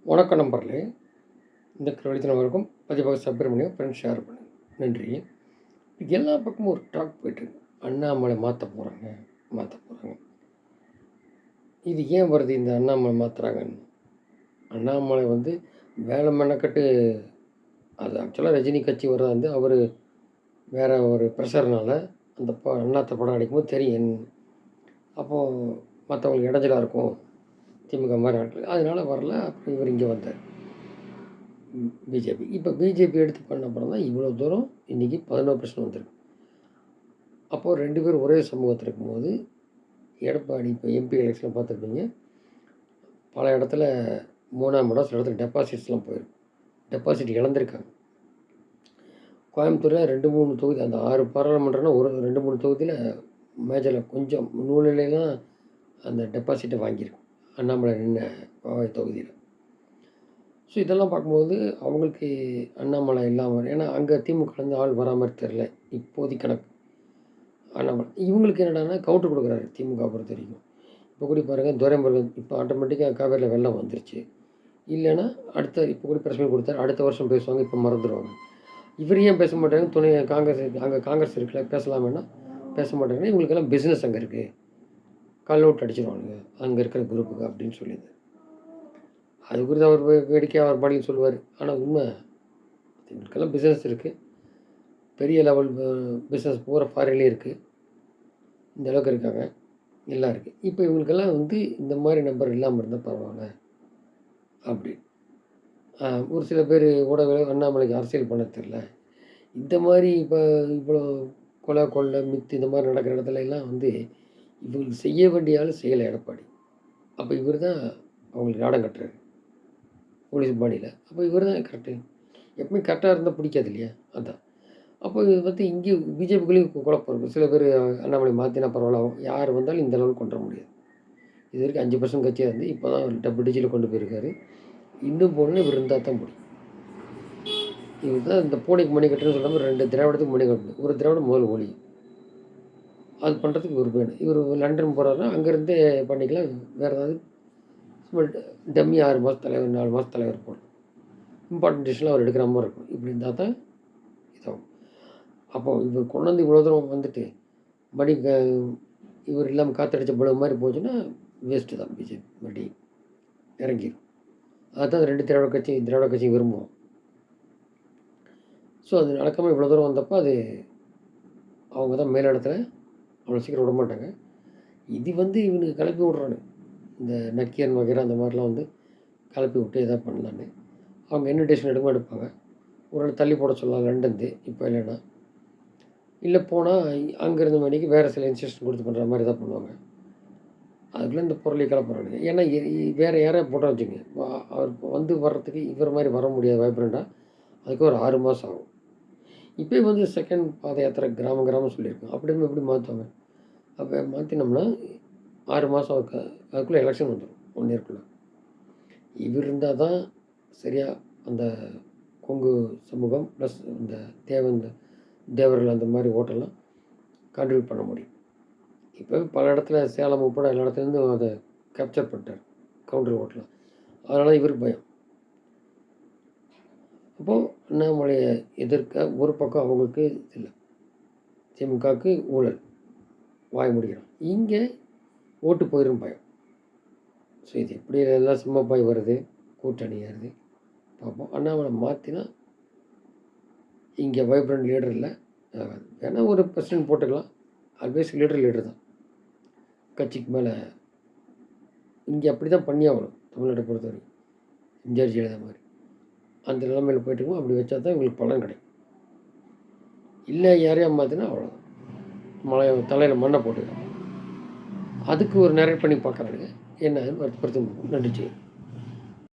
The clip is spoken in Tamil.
வணக்கம் நண்பர்களே. இந்த கவிழ்த்தினவருக்கும் பதிவாக சுப்பிரமணியம் ஃப்ரெண்ட்ஸ் ஷேர் பண்ணுங்க. நன்றி. எல்லா பக்கமும் ஒரு டாக் போயிட்டுருக்கு. அண்ணாமலை மாற்ற போகிறாங்க. இது ஏன் வருது இந்த அண்ணாமலை மாற்றுறாங்கன்னு? அண்ணாமலை வேலை மெனக்கட்டு அது ஆக்சுவலாக ரஜினி கட்சி வர்றது அவர் வேறு ஒரு ப்ரெஷர்னால் அந்த அண்ணாத்த படம் அடிக்கும்போது தெரியும். அப்போது மற்றவங்களுக்கு இடைஞ்சலாக இருக்கும் திமுக மாதிரி ஆட்கள், அதனால் வரல. அப்புறம் இவர் இங்கே வந்தார் பிஜேபி. இப்போ பிஜேபி எடுத்து பண்ண அப்புறம் தான் இவ்வளோ தூரம் இன்றைக்கி 11% வந்திருக்கு. அப்போது 2 பேர் ஒரே சமூகத்தில் இருக்கும்போது எடப்பாடி இப்போ எம்பி எலெக்ஷனில் பார்த்துருப்பீங்க, பல இடத்துல 3ஆம் இடம், சில இடத்துல டெபாசிட்ஸ்லாம் போயிருக்கு. டெபாசிட் இழந்திருக்காங்க. கோயம்புத்தூரில் 2-3 தொகுதி, அந்த 6 பாராளுமன்றம்னா ஒரு 2-3 தொகுதியில் மேஜரில் கொஞ்சம் நூலிலாம் அந்த டெபாசிட்டை வாங்கியிருக்கு அண்ணாமலை நின்ன தொகுதியில். ஸோ இதெல்லாம் பார்க்கும்போது அவங்களுக்கு அண்ணாமலை இல்லாமல், ஏன்னா அங்கே திமுகலேருந்து ஆள் வரா மாதிரி தெரில இப்போதைக்கு கணக்கு. அண்ணாமலை இவங்களுக்கு என்னடானா கவுண்டர் கொடுக்குறாரு திமுக பொறுத்த வரைக்கும். இப்போ கூட பாருங்கள், துரைமுருகன் இப்போ ஆட்டோமேட்டிக்காக காவேரியில் வெள்ளம் வந்துருச்சு. இல்லைன்னா இப்போ கூட பிரச்சனை கொடுத்தாரு, அடுத்த வருஷம் பேசுவாங்க, இப்போ மறந்துடுவாங்க. இவர் ஏன் பேச மாட்டாங்க? துணை காங்கிரஸ் அங்கே காங்கிரஸ் இருக்குல்ல, பேசலாமேன்னா பேச மாட்டாங்கன்னா இவங்களுக்கெல்லாம் பிஸ்னஸ் அங்கே இருக்குது, கல் அவுட் அடிச்சிடுவானுங்க அங்கே இருக்கிற குரூப்புக்கு அப்படின்னு சொல்லியிருந்தார். அது குறித்து அவர் வேடிக்கையாக அவர் பாடலில் சொல்லுவார். ஆனால் உண்மை, இவங்களுக்கெல்லாம் பிஸ்னஸ் இருக்குது, பெரிய லெவல் பிஸ்னஸ் பூரா ஃபாரின்லேயே இருக்குது, இந்த அளவுக்கு இருக்காங்க, எல்லாம் இருக்குது. இப்போ இவங்களுக்கெல்லாம் இந்த மாதிரி நம்பர் இல்லாமல் இருந்தால் பரவாயில்ல அப்படி. ஒரு சில பேர் ஊடகங்கள் அண்ணாமலைக்கு அரசியல் பண்ண தெரில, இந்த மாதிரி இப்போ இவ்வளோ கொள்ளை மித்து இந்த மாதிரி நடக்கிற இடத்துல எல்லாம் இவங்களுக்கு செய்ய வேண்டிய ஆள் செய்யலை எடப்பாடி. அப்போ இவர் தான் அவங்களுக்கு நாடம் கட்டுறாரு போலீஸ் பாடியில். அப்போ இவர் தான் கரெக்டு. எப்பவுமே கரெக்டாக இருந்தால் பிடிக்காது இல்லையா? அதான். அப்போ இது இங்கே பிஜேபிக்குள்ளேயும் குழப்பம் இருக்கும். சில பேர் அண்ணாமலை மாற்றினா பரவாயில்ல, யார் வந்தாலும் இந்த அளவுக்கு கொண்டு வர முடியாது. இது வரைக்கும் 5% கட்சியாக இருந்து இப்போ தான் டபுள் டிஜிட்டில் கொண்டு போயிருக்காரு. இன்னும் போகணுன்னு இவர் இருந்தால் தான் முடியும். இவர் தான் இந்த பூனைக்கு மணி கட்டுன்னு சொல்லாமல் 2 திராவிடத்துக்கு மணி கட்டணும். ஒரு திராவிடம் முதல் ஒளி, அது பண்ணுறதுக்கு இவர் வேணும். இவர் லண்டன் போகிறாருன்னா அங்கேருந்தே பண்ணிக்கலாம். வேறு ஏதாவது டம்மி 6 மாதம் தலைவர், 4 மாதம் தலைவர் போடணும். இம்பார்ட்டன்ட் டிசிஷன்லாம் அவர் எடுக்கிற மாதிரி இருக்கும். இப்படி இருந்தால் தான் இதாகும். அப்போது இவர் கொண்டாந்து இவ்வளோ தூரம் மணி இவர் இல்லாமல் காற்றடிச்ச பலு மாதிரி போச்சுன்னா வேஸ்ட்டு தான். பிஜேபி மறுபடியும் இறங்கிடும். அதுதான் 2 திராவிட கட்சி விரும்புவோம். ஸோ அது நடக்காமல் இவ்வளோ தூரம் வந்தப்போ அது அவங்க தான் மேலிடத்துல அவ்வளோ சீக்கிரம் விட மாட்டாங்க. இது இவனுக்கு கிளப்பி விட்றானு, இந்த நக்கீரன் வகைரா அந்த மாதிரிலாம் கிளப்பி விட்டு எதாவது பண்ணலான்னு அவங்க இன்விடேஷன் எடுப்பாங்க. ஒரு நாள் தள்ளி போட சொல்லலாம் லண்டன்து. இப்போ இல்லைன்னா இல்லை போனால் அங்கேருந்து மணிக்கு வேறு சில இன்ஸ்ட்ரக்ஷன் கொடுத்து பண்ணுற மாதிரி தான் பண்ணுவாங்க. அதுக்குள்ளே இந்த பொருளை கிளப்புறானுங்க. ஏன்னா வேறு யாரையா போட்டால் வச்சுங்க, அவர் வர்றதுக்கு இவர் மாதிரி வர முடியாது வைப்ரண்ட்டாக. அதுக்கு ஒரு 6 மாதம் ஆகும். இப்போ செகண்ட் பாத யாத்திரை கிராமம் சொல்லியிருக்கோம். அப்படின்னு எப்படி மாற்றுவாங்க? அப்போ மாற்றினோம்னா 6 மாதம் அதுக்குள்ளே எலெக்ஷன் வந்துடும், 1 இயர்க்குள்ளே. இவர் இருந்தால் தான் சரியாக அந்த கொங்கு சமூகம் ப்ளஸ் இந்த தேவர்கள் அந்த மாதிரி ஓட்டெல்லாம் கான்ட்ரிபியூட் பண்ண முடியும். இப்போ பல இடத்துல சேலம் உட்பட எல்லா இடத்துலேருந்தும் அதை கேப்சர் பண்ணிட்டார் கவுண்டர் ஓட்டலாம். அதனால் இவருக்கு பயம். அப்போது அண்ணாமலையை எதிர்க்க ஒரு பக்கம் அவங்களுக்கு இல்லை, திமுகவுக்கு ஊழல் வாய் முடிக்கிறான், இங்கே ஓட்டு போயிடும் பயம். ஸோ இது எப்படி எல்லாம் சும்மா போய் வருது, கூட்டணி ஏறுது பார்ப்போம். அண்ணாமலை மாற்றினா இங்கே வைப்ரண்ட் லீடர் இல்லை, வேணால் ஒரு பிரசிடென்ட் போட்டுக்கலாம். ஆல்வேஸ் லீடர் தான் கட்சிக்கு மேலே. இங்கே அப்படி தான் பண்ணி ஆகணும் தமிழ்நாட்டை பொறுத்தவரைக்கும். எம்ஜிஆர் ஜெயலலிதா மாதிரி அந்த நிலைமையில் போய்ட்டுருக்கோம். அப்படி வச்சா தான் இவங்களுக்கு பலன் கிடைக்கும். இல்லை யாரையா மாற்றினா அவ்வளோதான், தலையில் மண்ணை போட்டுக்கலாம். அதுக்கு ஒரு நிறைய பண்ணி பார்க்குறானுங்க. என்ன வருத்தப்படுத்த. நன்றி.